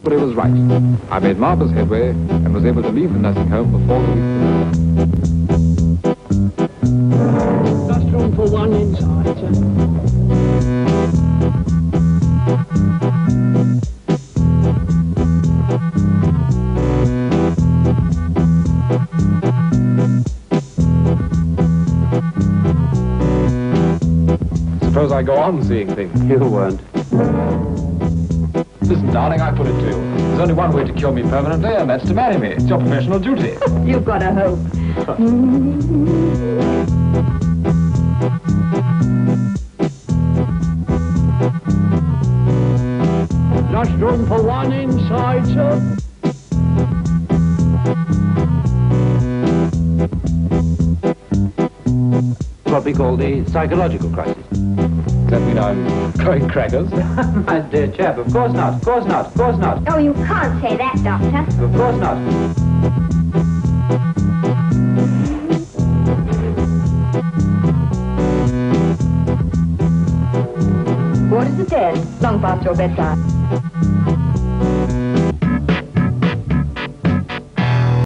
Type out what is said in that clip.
But it was right. I made marvellous headway and was able to leave the nursing home before the week. Just room for one inside, sir. Suppose I go on seeing things. You won't. Listen, darling, I put it to you. There's only one way to cure me permanently, and that's to marry me. It's your professional duty. You've got a hope. Just room for one inside, sir. What we call the psychological crisis. Does that mean I'm throwing crackers? My dear chap, of course not, of course not, of course not. Oh, you can't say that, Doctor. Of course not. What is the 10? Long past your bedtime.